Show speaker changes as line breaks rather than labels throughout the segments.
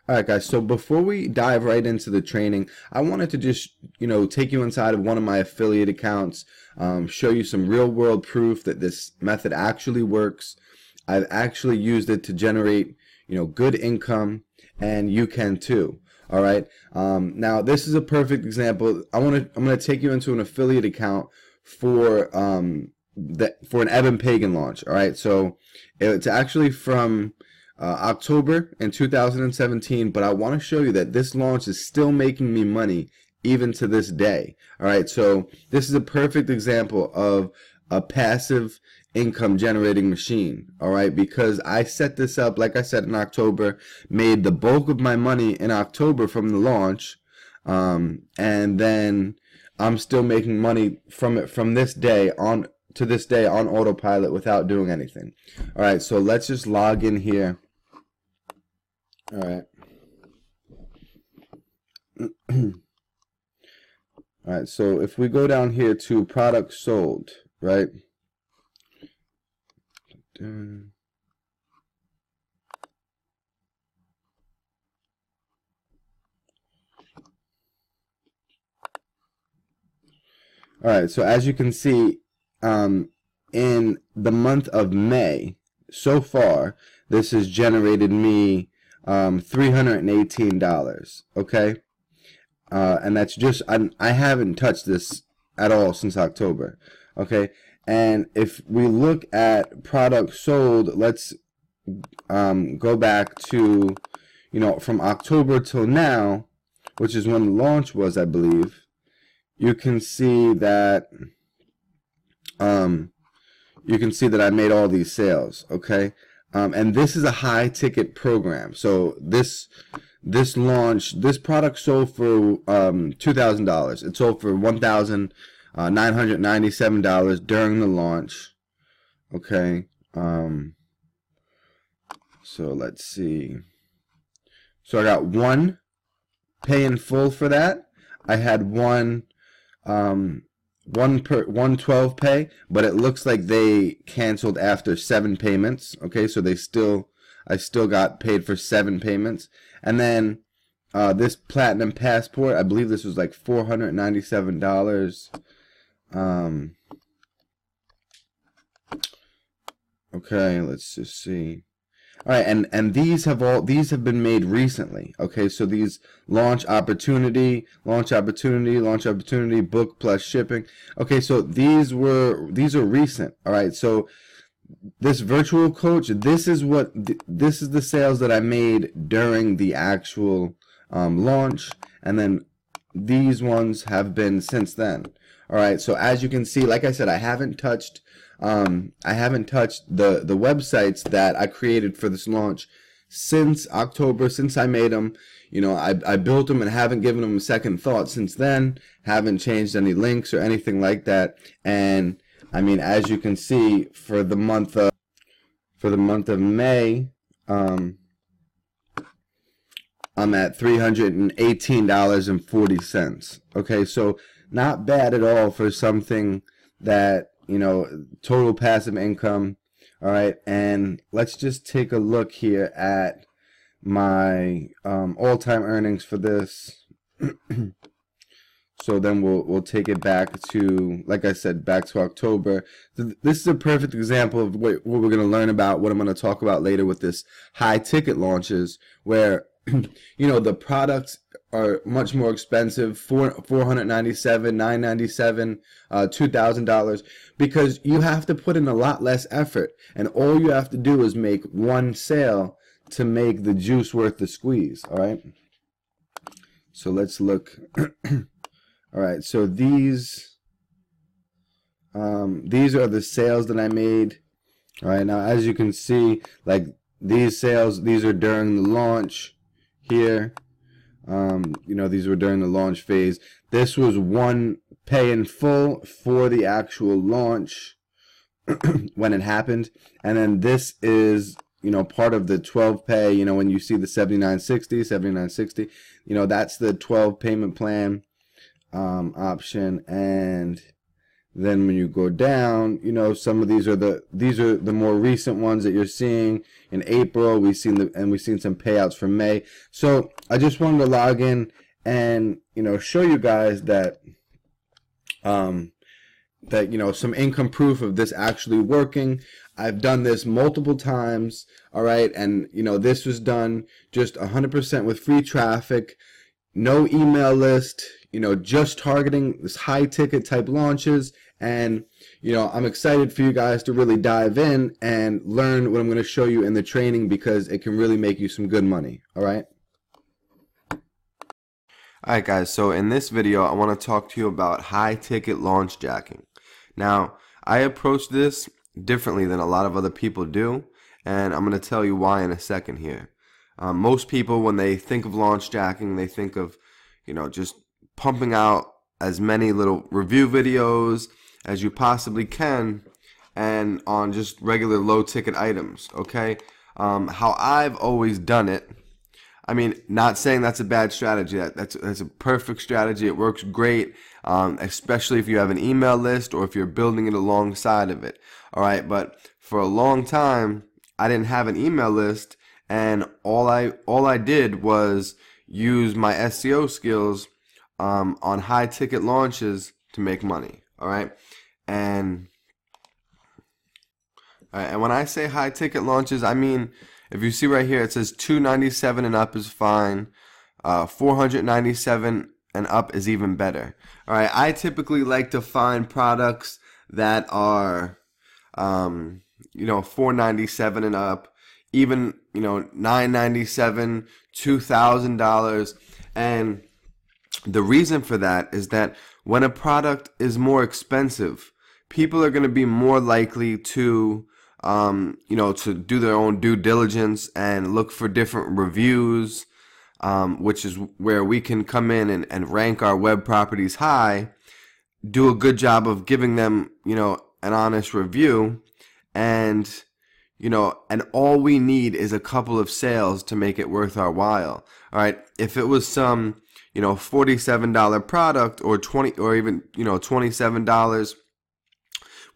All right, guys. So before we dive right into the training, I wanted to just, take you inside of one of my affiliate accounts, show you some real world proof that this method actually works. I've actually used it to generate, good income, and you can too. All right. Now this is a perfect example. I'm gonna take you into an affiliate account for for an Evan Pagan launch. All right. So it's actually from October in 2017, but I want to show you that this launch is still making me money even to this day. All right, so this is a perfect example of a passive income generating machine. All right, because I set this up, like I said, in October, made the bulk of my money in October from the launch, and then I'm still making money from it from this day on to this day on autopilot without doing anything. All right, so let's just log in here. All right. All right, so if we go down here to products sold, right? All right, so as you can see, in the month of May, so far, this has generated me $318, okay? And that's just, I haven't touched this at all since October, okay? And if we look at products sold, let's go back to, from October till now, which is when the launch was, I believe. You can see that I made all these sales, okay? And this is a high ticket program. So this product sold for $2,000. It sold for $1,997 during the launch. Okay. So let's see. So I got one pay in full for that. I had one 112 pay, but it looks like they canceled after 7 payments. Okay, so I still got paid for 7 payments. And then this Platinum Passport, I believe this was like $497. Okay, let's just see. All right, and these have been made recently. Okay, so these launch opportunity, book plus shipping. Okay, so these are recent. All right, so this virtual coach, this is the sales that I made during the actual launch, and then these ones have been since then. All right, so as you can see, like I said, I haven't touched the websites that I created for this launch since October, since I made them. I built them and haven't given them a second thought since then. Haven't changed any links or anything like that. And I mean, as you can see, for the month of May, I'm at $318.40. Okay, so not bad at all for something that, total passive income. All right, and let's just take a look here at my all-time earnings for this. So then we'll take it back to, like I said, back to October. This is a perfect example of what we're going to learn about, what I'm going to talk about later with this high ticket launches, where the products are much more expensive, $497, $997, $2,000, because you have to put in a lot less effort, and all you have to do is make one sale to make the juice worth the squeeze. All right, so let's look. All right, so these are the sales that I made. All right, now as you can see, like these sales, these are during the launch here. These were during the launch phase. This was one pay in full for the actual launch when it happened, and then this is part of the 12 pay. When you see the 7960, that's the 12 payment plan option, and Then when you go down, some of these are the more recent ones that you're seeing. In April, we've seen some payouts for May. So I just wanted to log in and show you guys that some income proof of this actually working. I've done this multiple times, all right, and this was done just 100% with free traffic, no email list, just targeting this high ticket type launches. And I'm excited for you guys to really dive in and learn what I'm going to show you in the training, because it can really make you some good money. All right. Alright guys, so in this video I want to talk to you about high ticket launch jacking. Now, I approach this differently than a lot of other people do, and I'm going to tell you why in a second here. Most people, when they think of launch jacking, they think of just pumping out as many little review videos as you possibly can, and on just regular low ticket items. Okay, how I've always done it, I mean, not saying that's a bad strategy. That's a perfect strategy. It works great, especially if you have an email list or if you're building it alongside of it. All right, but for a long time, I didn't have an email list, and all I did was use my SEO skills on high ticket launches to make money. All right, and when I say high ticket launches, I mean, if you see right here, it says $297 and up is fine. $497 and up is even better. All right, I typically like to find products that are, $497 and up, even $997, $2,000, and the reason for that is that when a product is more expensive, people are going to be more likely to to do their own due diligence and look for different reviews, which is where we can come in and rank our web properties high, do a good job of giving them, an honest review, and all we need is a couple of sales to make it worth our while. All right, if it was some, $47 product or even $27,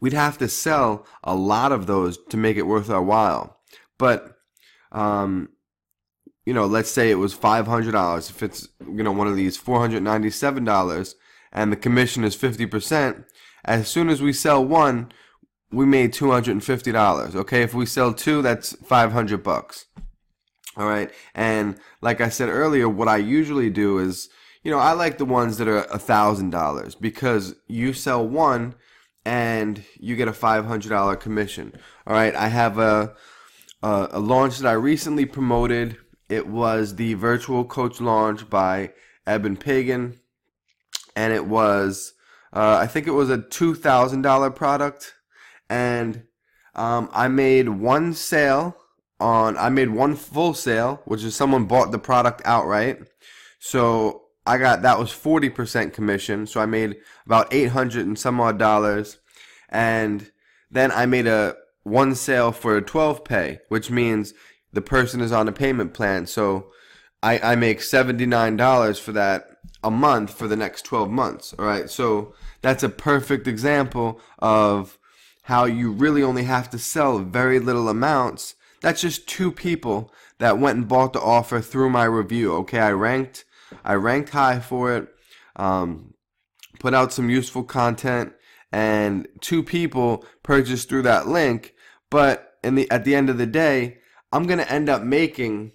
we'd have to sell a lot of those to make it worth our while. But, let's say it was $500. If it's, one of these $497 and the commission is 50%, as soon as we sell one, we made $250. Okay, if we sell two, that's $500. All right, and like I said earlier, what I usually do is, I like the ones that are $1,000, because you sell one and you get a $500 commission. All right, I have a launch that I recently promoted. It was the virtual coach launch by Eben Pagan, and it was I think it was a $2,000 product, and I made one full sale, which is someone bought the product outright. So that was 40% commission, so I made about $800 and some odd dollars, and then I made one sale for a 12 pay, which means the person is on a payment plan, so I make $79 for that a month for the next 12 months. All right, so that's a perfect example of how you really only have to sell very little amounts. That's just two people that went and bought the offer through my review. Okay, I ranked high for it, put out some useful content, and two people purchased through that link. But at the end of the day, I'm gonna end up making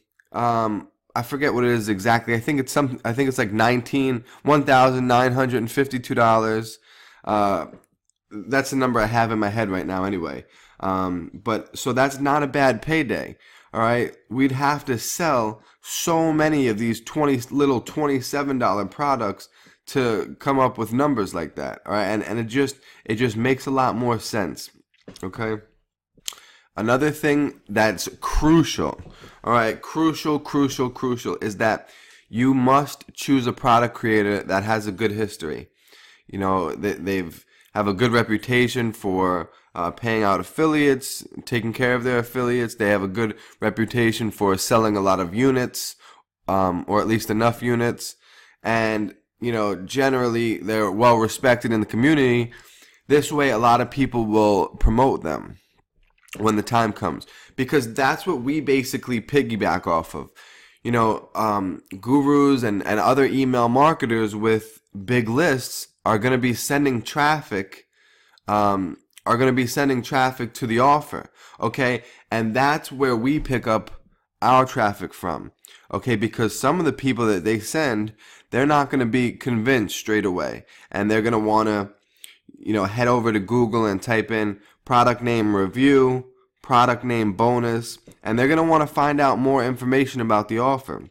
I forget what it is exactly. I think it's like $1,952. That's the number I have in my head right now anyway. But so that's not a bad payday. All right, we'd have to sell so many of these little $27 products to come up with numbers like that. All right, and it just makes a lot more sense. Okay. Another thing that's crucial, all right, crucial, is that you must choose a product creator that has a good history. They've have a good reputation for paying out affiliates, taking care of their affiliates. They have a good reputation for selling a lot of units, or at least enough units. And, generally they're well respected in the community. This way, a lot of people will promote them when the time comes, because that's what we basically piggyback off of. Gurus and other email marketers with big lists are going to be sending traffic, to the offer. Okay. And that's where we pick up our traffic from. Okay. Because some of the people that they send, they're not going to be convinced straight away. And they're going to want to, head over to Google and type in product name review, product name bonus, and they're going to want to find out more information about the offer.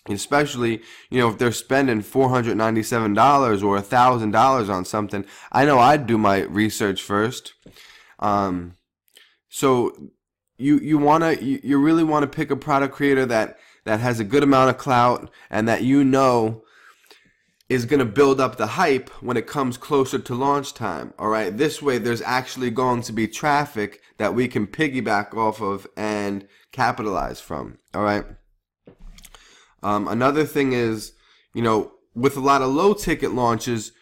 Especially, if they're spending $497 or $1,000 on something. I know I'd do my research first. So you really want to pick a product creator that has a good amount of clout and that is going to build up the hype when it comes closer to launch time. All right. This way, there's actually going to be traffic that we can piggyback off of and capitalize from. All right. Another thing is, with a lot of low ticket launches,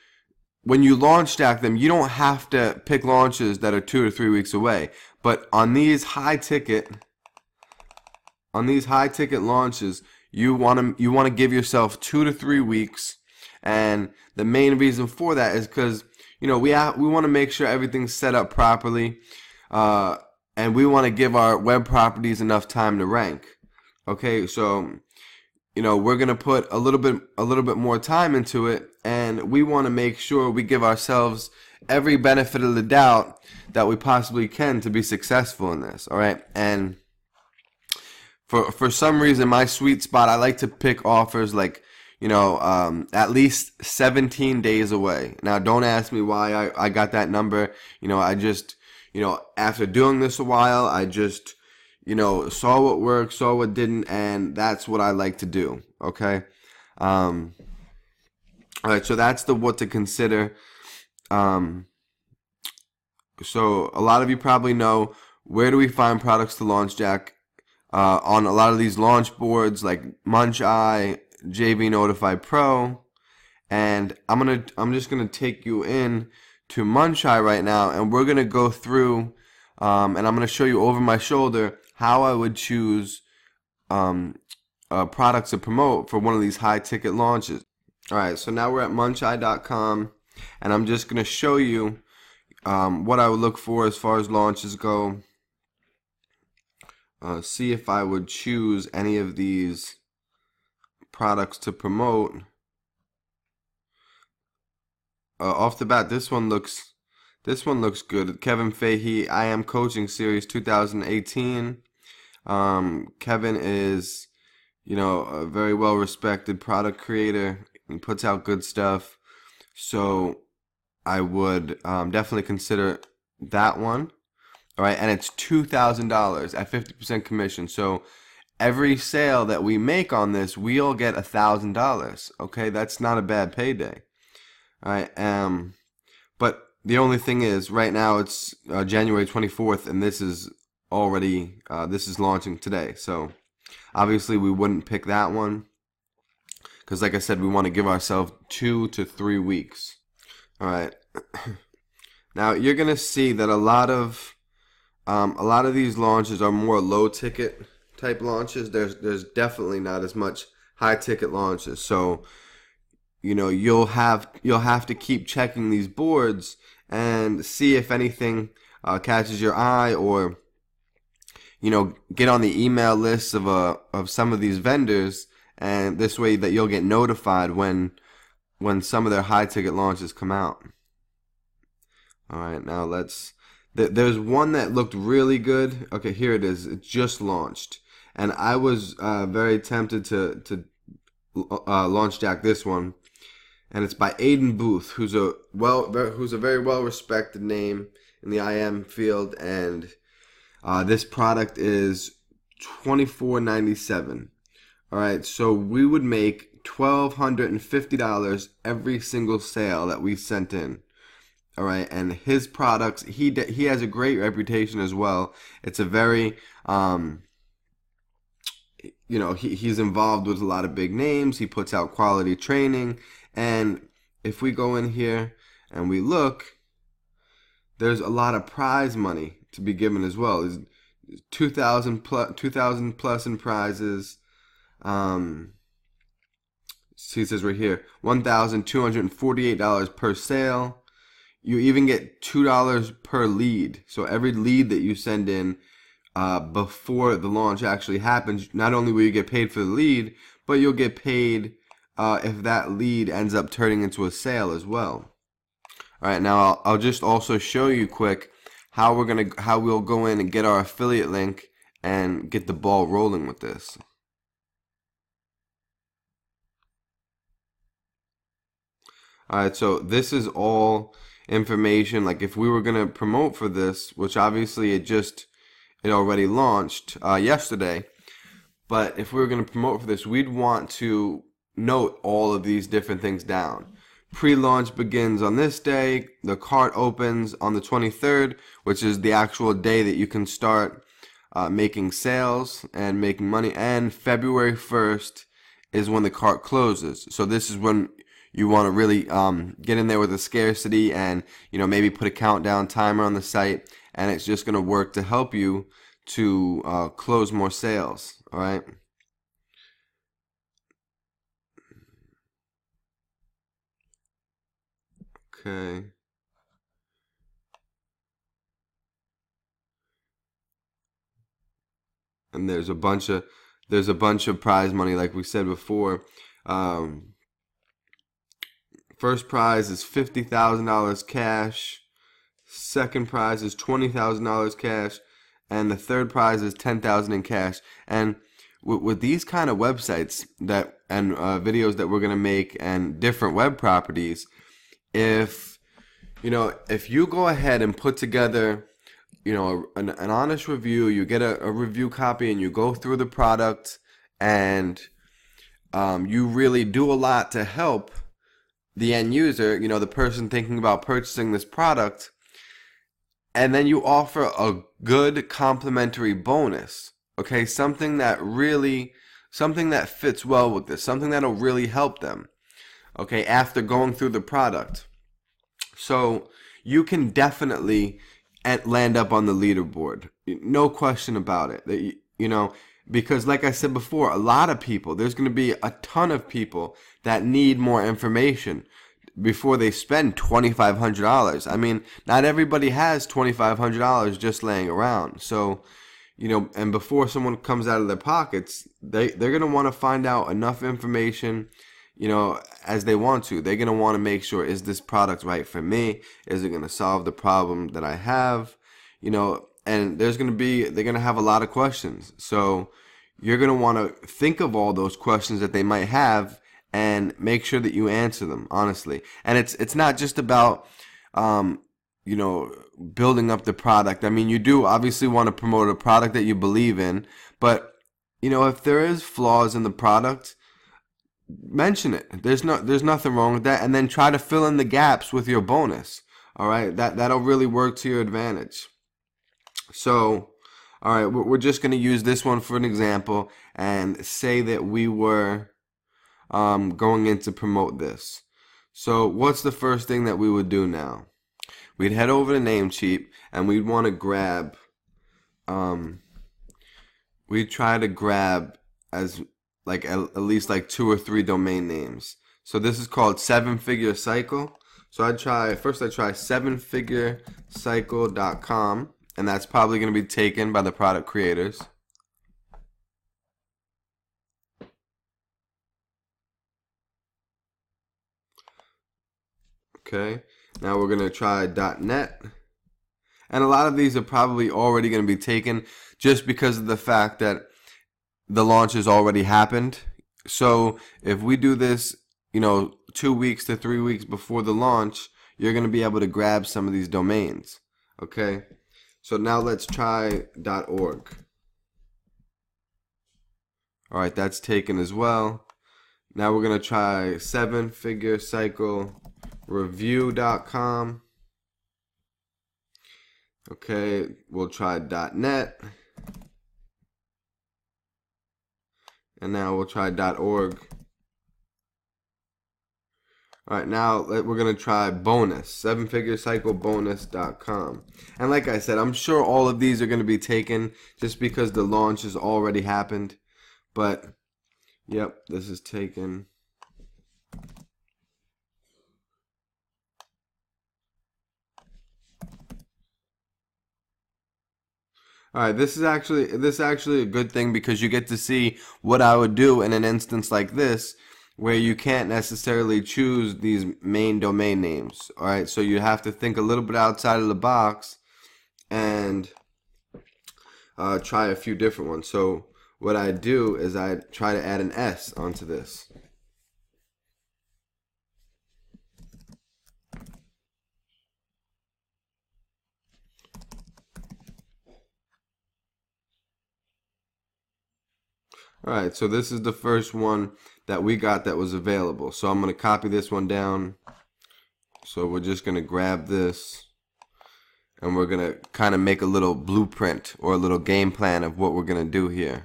when you launch stack them, you don't have to pick launches that are 2 to 3 weeks away. But on these high ticket launches, you want to give yourself 2 to 3 weeks. And the main reason for that is because, we want to make sure everything's set up properly. And we want to give our web properties enough time to rank. Okay, so, we're going to put a little bit more time into it, and we want to make sure we give ourselves every benefit of the doubt that we possibly can to be successful in this. All right. And for some reason, my sweet spot, I like to pick offers like, at least 17 days away. Now, don't ask me why I got that number. I just, after doing this a while, I just, saw what worked, saw what didn't, and that's what I like to do. Okay. All right. So that's what to consider. So a lot of you probably know, where do we find products to launch, Jack? On a lot of these launch boards like MunchEye, JV Notify Pro, and I'm just gonna take you in to MunchEye right now, and we're gonna go through, and I'm gonna show you over my shoulder how I would choose products to promote for one of these high ticket launches. All right, so now we're at MunchEye.com, and I'm just gonna show you what I would look for as far as launches go. See if I would choose any of these products to promote. Off the bat, this one looks good. Kevin Fahey, I Am Coaching Series 2018. Kevin is, a very well respected product creator. He puts out good stuff. So I would definitely consider that one. All right, and it's $2,000 at 50% commission. So every sale that we make on this, we'll get $1,000. Okay, that's not a bad payday. All right, but the only thing is, right now it's January 24th, and this is already this is launching today. So obviously we wouldn't pick that one because, like I said, we want to give ourselves 2 to 3 weeks. All right. Now you're gonna see that a lot of these launches are more low ticket type launches. There's definitely not as much high ticket launches. So, you'll have to keep checking these boards and see if anything catches your eye, or get on the email lists of some of these vendors, and this way that you'll get notified when some of their high ticket launches come out. All right, now there's one that looked really good. Okay, here it is. It just launched, and I was very tempted to launch jack this one, and it's by Aiden Booth, who's a very well respected name in the IM field, and this product is $24.97. All right, so we would make $1,250 every single sale that we sent in. All right, and his products, he has a great reputation as well. It's a very, he's involved with a lot of big names. He puts out quality training, and if we go in here and we look, there's a lot of prize money to be given as well. There's 2,000 plus in prizes. He says right here, $1,248 per sale. You even get $2 per lead. So every lead that you send in before the launch actually happens, not only will you get paid for the lead, but you'll get paid if that lead ends up turning into a sale as well. All right, now I'll just also show you quick how we'll go in and get our affiliate link and get the ball rolling with this. All right, so this is all information. Like if we were gonna promote for this, which obviously it already launched yesterday, but if we were gonna promote for this, we'd want to note all of these different things down. Pre-launch begins on this day. The cart opens on the 23rd, which is the actual day that you can start making sales and making money. And February 1st is when the cart closes. So this is when you want to really get in there with a scarcity and maybe put a countdown timer on the site, and it's just going to work to help you to close more sales. All right. Okay. And there's a bunch of prize money, like we said before. First prize is $50,000 cash. Second prize is $20,000 cash, and the third prize is $10,000 in cash. And with these kind of websites and videos that we're gonna make and different web properties, if you go ahead and put together an honest review, you get a review copy and you go through the product and you really do a lot to help the end user, the person thinking about purchasing this product, and then you offer a good complimentary bonus, okay, something that fits well with this, something that'll really help them, okay, after going through the product. So you can definitely land up on the leaderboard, no question about it. Because like I said before, a lot of people, there's going to be a ton of people that need more information before they spend $2,500. I mean, not everybody has $2,500 just laying around. So, and before someone comes out of their pockets, they're going to want to find out enough information, as they want to. They're going to want to make sure, is this product right for me? Is it going to solve the problem that I have? And they're going to have a lot of questions. So you're going to want to think of all those questions that they might have and make sure that you answer them honestly. And it's not just about, building up the product. I mean, you do obviously want to promote a product that you believe in, but, if there is flaws in the product, mention it. There's nothing wrong with that. And then try to fill in the gaps with your bonus. All right. That'll really work to your advantage. So, all right, we're just going to use this one for an example and say that we were going in to promote this. So what's the first thing that we would do now? We'd head over to Namecheap and we'd want to grab, we'd try to grab as at least 2 or 3 domain names. So this is called 7 Figure Cycle. So I'd try 7figurecycle.com. And that's probably going to be taken by the product creators. Okay, now we're going to try .net. And a lot of these are probably already going to be taken just because of the fact that the launch has already happened. So if we do this, 2 weeks to 3 weeks before the launch, you're going to be able to grab some of these domains. Okay. So now let's try .org. All right, that's taken as well. Now we're going to try 7figurecyclereview.com. Okay, we'll try .net. And now we'll try .org. All right, now we're going to try bonus, 7figurecyclebonus.com. And like I said, I'm sure all of these are going to be taken just because the launch has already happened. But, yep, this is taken. All right, this is actually a good thing because you get to see what I would do in an instance like this where you can't necessarily choose these main domain names. All right, so you have to think a little bit outside of the box and try a few different ones. So what I do is I try to add an S onto this. Alright, so this is the first one that we got that was available. So I'm going to copy this one down. So we're just going to grab this and we're going to kind of make a little blueprint or a little game plan of what we're going to do here.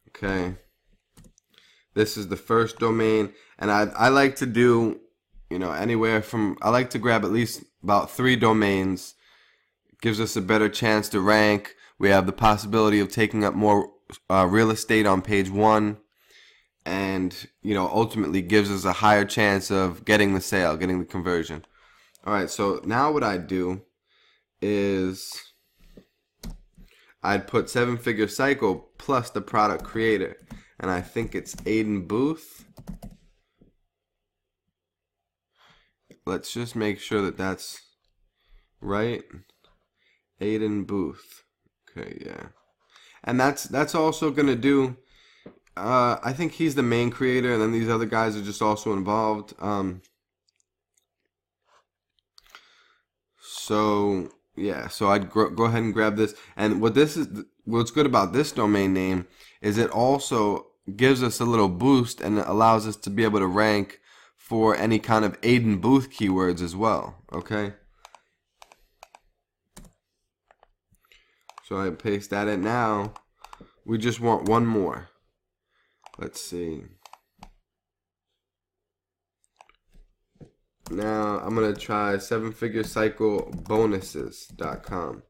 Okay. This is the first domain, and I like to do, you know, anywhere from, I like to grab at least about 3 domains. It gives us a better chance to rank. We have the possibility of taking up more real estate on page 1, and you know, ultimately gives us a higher chance of getting the sale, getting the conversion. Alright, so now what I do is I'd put 7-figure cycle plus the product creator, and I think it's Aiden Booth. Let's just make sure that that's right. Aiden Booth. Okay, yeah. And that's also gonna do. I think he's the main creator, and then these other guys are just also involved. So yeah, so I'd go ahead and grab this. And what's good about this domain name is it also gives us a little boost and it allows us to be able to rank for any kind of Aiden Booth keywords as well. Okay. So I paste that in. Now we just want one more. Let's see. Now I'm gonna try 7figurecyclebonuses.com.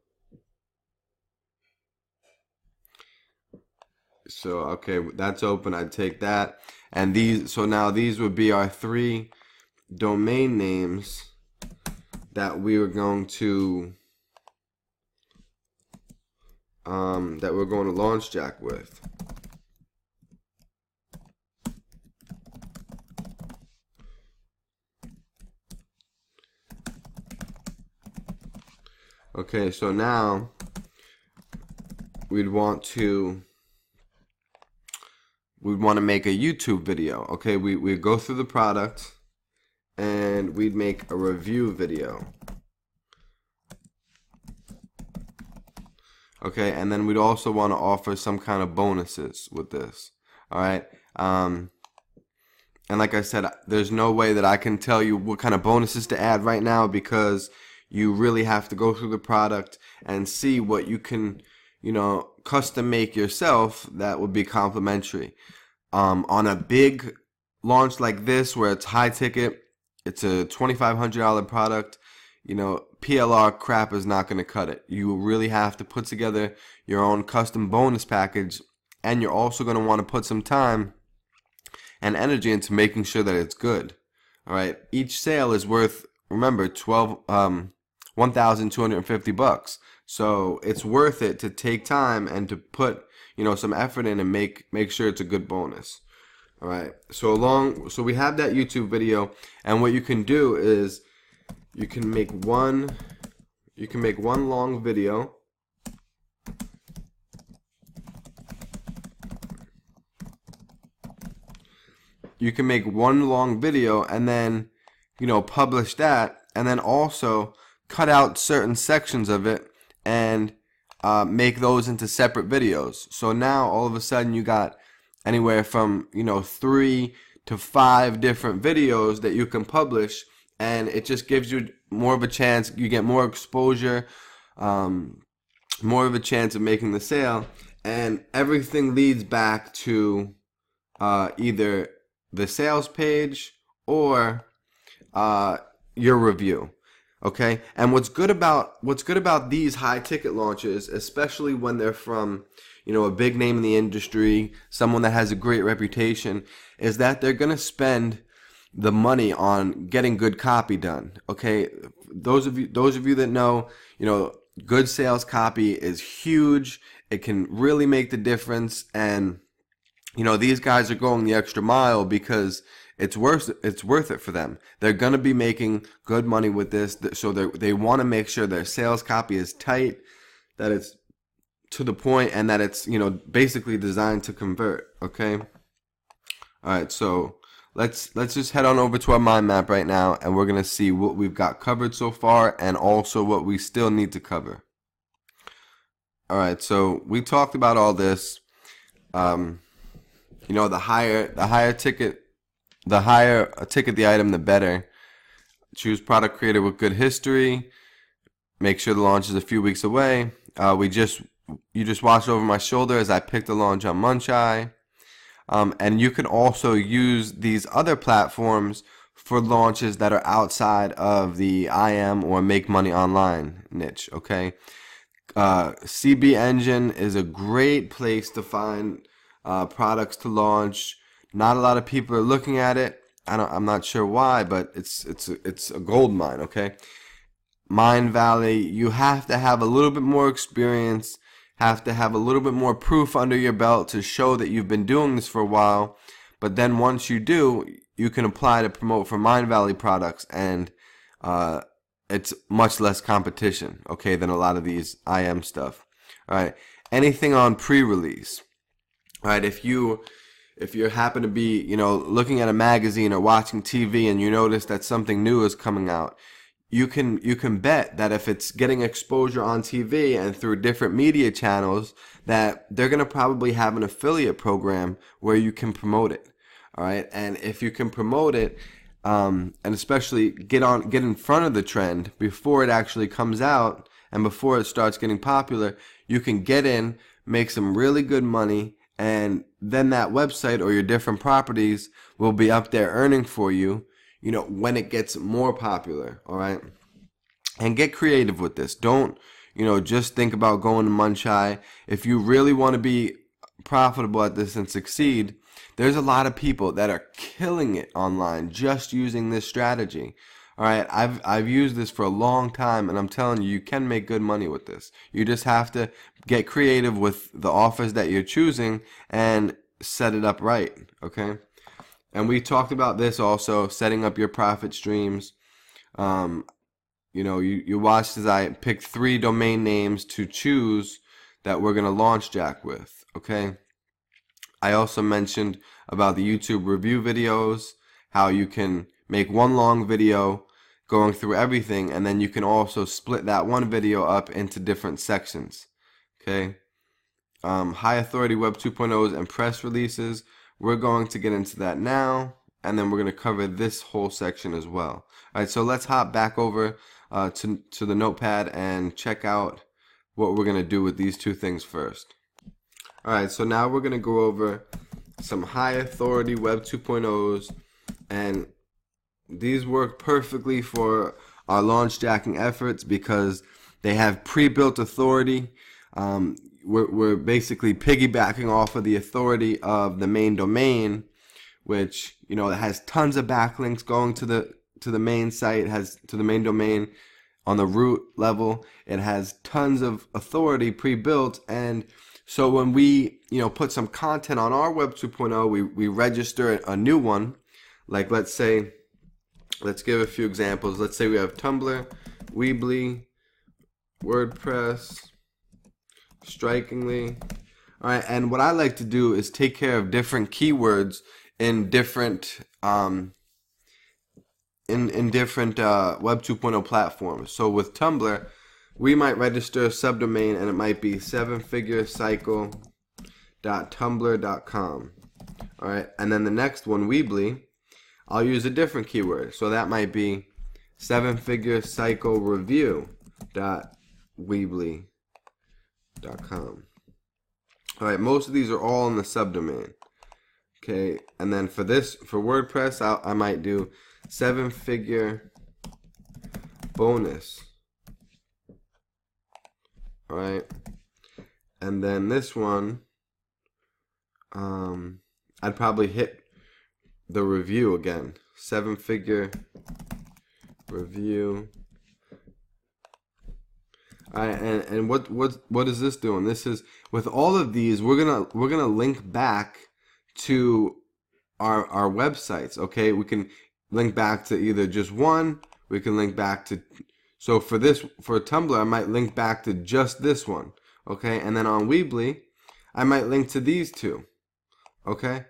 So okay, that's open. I'd take that, and these. So now these would be our 3 domain names that we were going to launch Jack with. Okay, so now we'd want to make a YouTube video. Okay, we'd go through the product and we'd make a review video. Okay, and then we'd also want to offer some kind of bonuses with this. Alright, and like I said, there's no way that I can tell you what kind of bonuses to add right now because you really have to go through the product and see what you can, you know, custom make yourself that would be complimentary. On a big launch like this where it's high ticket, it's a $2,500 product, you know, PLR crap is not going to cut it. You really have to put together your own custom bonus package, and you're also going to want to put some time and energy into making sure that it's good. All right, each sale is worth, remember, $1,250. So it's worth it to take time and to put, you know, some effort in and make sure it's a good bonus. All right. So we have that YouTube video, and what you can do is you can make one long video. You can make one long video and then, you know, publish that, and then also cut out certain sections of it and make those into separate videos. So now all of a sudden you got anywhere from, you know, 3 to 5 different videos that you can publish, and it just gives you more of a chance. You get more exposure, more of a chance of making the sale, and everything leads back to either the sales page or your review. Okay, and what's good about these high ticket launches, especially when they're from, a big name in the industry, someone that has a great reputation, is that they're gonna spend the money on getting good copy done. Okay, those of you that know, good sales copy is huge. It can really make the difference, and these guys are going the extra mile because it's worth it for them. They're gonna be making good money with this, so they want to make sure their sales copy is tight, that it's to the point, and that it's basically designed to convert. Okay. All right. So let's just head on over to our mind map right now, and we're gonna see what we've got covered so far, and also what we still need to cover. All right. So we talked about all this. The higher ticket the item, the better. Choose product creator with good history. Make sure the launch is a few weeks away. You just watched over my shoulder as I picked the launch on Muncheye. And you can also use these other platforms for launches that are outside of the IM or make money online niche. Okay. CB Engine is a great place to find products to launch. Not a lot of people are looking at it. I'm not sure why, but it's a gold mine. Okay, Mindvalley. You have to have a little bit more experience. Have to have a little bit more proof under your belt to show that you've been doing this for a while. But then once you do, you can apply to promote for Mindvalley products, and it's much less competition. Okay, than a lot of these IM stuff. All right, anything on pre-release. All right, if you happen to be, looking at a magazine or watching TV and you notice that something new is coming out, you can bet that if it's getting exposure on TV and through different media channels, that they're going to probably have an affiliate program where you can promote it. All right, and if you can promote it, and especially get in front of the trend before it actually comes out and before it starts getting popular, you can get in, make some really good money. And then that website or your different properties will be up there earning for you, when it gets more popular. All right. And get creative with this. Don't, just think about going to Muncheye. If you really want to be profitable at this and succeed, there's a lot of people that are killing it online just using this strategy. All right, I've used this for a long time, and I'm telling you, you can make good money with this. You just have to get creative with the offers that you're choosing and set it up right, okay? And we talked about this also, setting up your profit streams. You watched as I picked 3 domain names to choose that we're going to launch Jack with, okay? I also mentioned about the YouTube review videos, how you can make one long video going through everything, and then you can also split that one video up into different sections. Okay. High authority Web 2.0s and press releases. We're going to get into that now, and then we're going to cover this whole section as well. All right, so let's hop back over to the notepad and check out what we're going to do with these 2 things first. All right, so now we're going to go over some high authority Web 2.0s, and these work perfectly for our launch jacking efforts because they have pre-built authority. We're basically piggybacking off of the authority of the main domain, which it has tons of backlinks going to the main site, has to the main domain on the root level. It has tons of authority pre-built, and so when we put some content on our Web 2.0, we register a new one. Like let's give a few examples. Let's say we have Tumblr, Weebly, WordPress, Strikingly. All right, and what I like to do is take care of different keywords in different in different Web 2.0 platforms. So with Tumblr, we might register a subdomain, and it might be 7figurecycle.tumblr.com. All right, and then the next one, Weebly, I'll use a different keyword. So that might be 7figurecyclereview.weebly.com. All right, most of these are all in the subdomain. Okay, and then for WordPress, I might do 7-figure bonus. All right, and then this one, I'd probably hit the review again. 7-figure review. All right, and what is this doing? This is, with all of these, we're gonna link back to our websites. Okay, we can link back to either just one. We can link back to, so for Tumblr, I might link back to just this one. Okay, and then on Weebly, I might link to these two. Okay,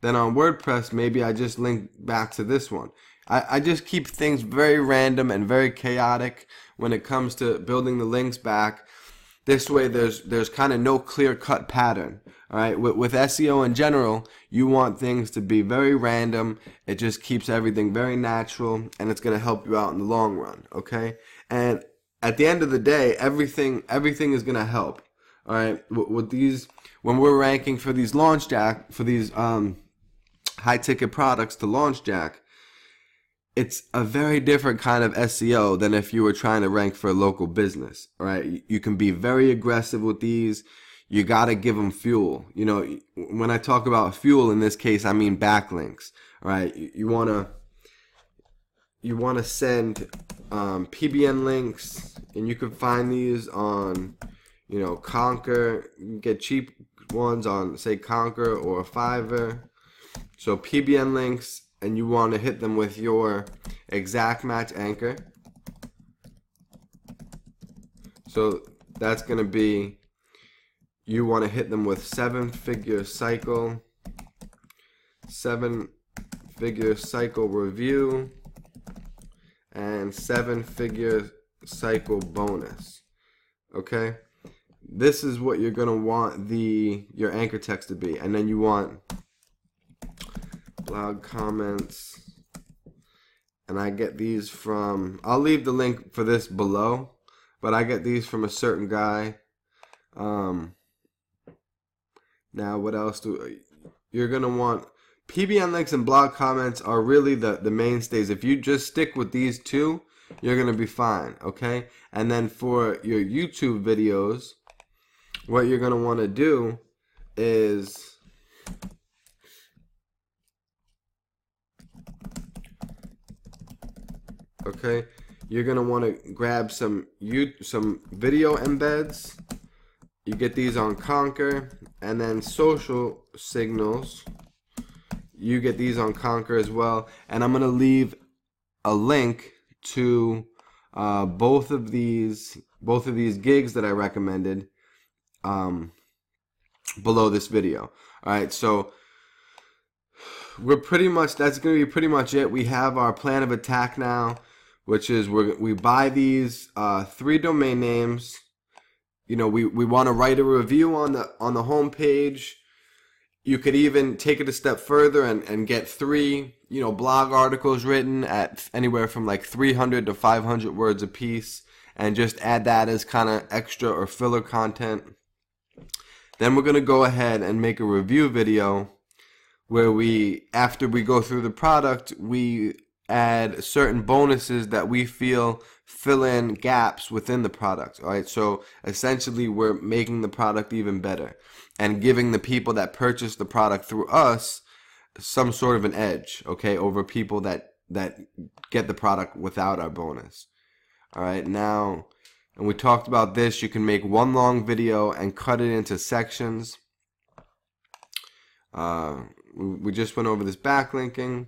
then on WordPress, maybe I just link back to this one. I just keep things very random and very chaotic when it comes to building the links back. This way, there's kind of no clear-cut pattern. All right, with SEO in general, you want things to be very random. It just keeps everything very natural, and it's going to help you out in the long run. Okay, and at the end of the day, everything is going to help. All right, with these, when we're ranking for these LaunchJack, for these high-ticket products to LaunchJack, it's a very different kind of SEO than if you were trying to rank for a local business. All right, you can be very aggressive with these. You got to give them fuel. You know, when I talk about fuel in this case, I mean backlinks. All right, you want to send PBN links, and you can find these on, you know, Conquer. You can get cheap ones on, say, Conquer or Fiverr. So PBN links, and you want to hit them with your exact match anchor. So that's going to be, you want to hit them with 7-figure cycle, 7-figure cycle review, and 7-figure cycle bonus. Okay, this is what you're going to want your anchor text to be. And then you want blog comments, and I get these from, I'll leave the link for this below, but I get these from a certain guy. Now what else you're gonna want? PBN links and blog comments are really the mainstays. If you just stick with these two, you're gonna be fine. Okay, and then for your YouTube videos, what you're gonna want to do is, okay, you're gonna want to grab some video embeds. You get these on Conquer, and then social signals. You get these on Conquer as well. And I'm gonna leave a link to both of these gigs that I recommended below this video. All right, so we're pretty much, that's gonna be pretty much it. We have our plan of attack now, which is we buy these 3 domain names. You know, we want to write a review on the home page. You could even take it a step further and get 3, you know, blog articles written at anywhere from like 300 to 500 words a piece, and just add that as kind of extra or filler content. Then we're going to go ahead and make a review video where after we go through the product, we add certain bonuses that we feel fill in gaps within the product. All right, so essentially we're making the product even better and giving the people that purchase the product through us some sort of an edge, okay, over people that get the product without our bonus. All right, now, and we talked about this, you can make one long video and cut it into sections. We just went over this backlinking.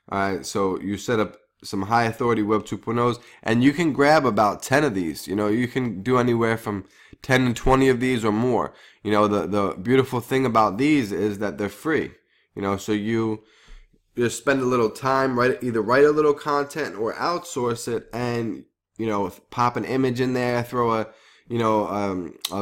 All right, so you set up some high authority Web 2.0s, and you can grab about 10 of these. You know, you can do anywhere from 10 to 20 of these or more. You know, the beautiful thing about these is that they're free. You know, so you just spend a little time, either write a little content or outsource it, and, you know, pop an image in there, throw a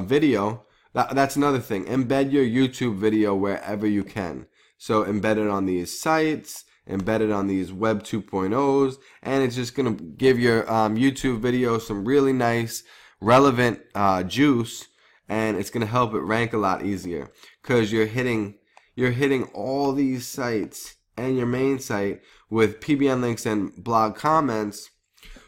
video. That's another thing. Embed your YouTube video wherever you can. So embed it on these sites, embedded on these Web 2.0s, and it's just going to give your YouTube video some really nice, relevant juice, and it's going to help it rank a lot easier because you're hitting all these sites and your main site with PBN links and blog comments,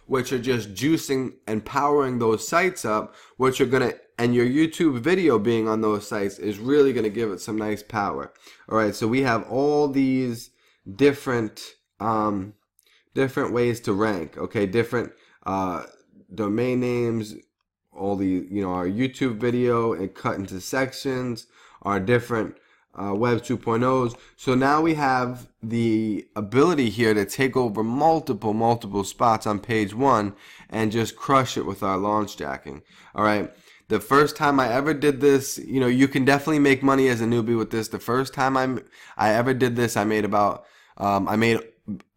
which are just juicing and powering those sites up, which are going to, and your YouTube video being on those sites is really going to give it some nice power. All right, so we have all these different different ways to rank, okay, different domain names, all the, our YouTube video and cut into sections, our different Web 2.0s. So now we have the ability here to take over multiple spots on page one and just crush it with our launch jacking. All right. The first time I ever did this, you can definitely make money as a newbie with this. The first time I ever did this, I made about I made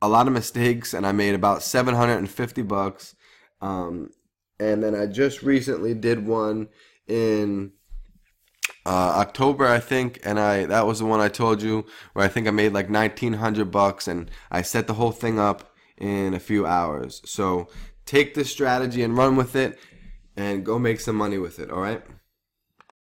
a lot of mistakes, and I made about $750. And then I just recently did one in October, I think, and that was the one I told you where I think I made like $1,900, and I set the whole thing up in a few hours. So take this strategy and run with it and go make some money with it, all right?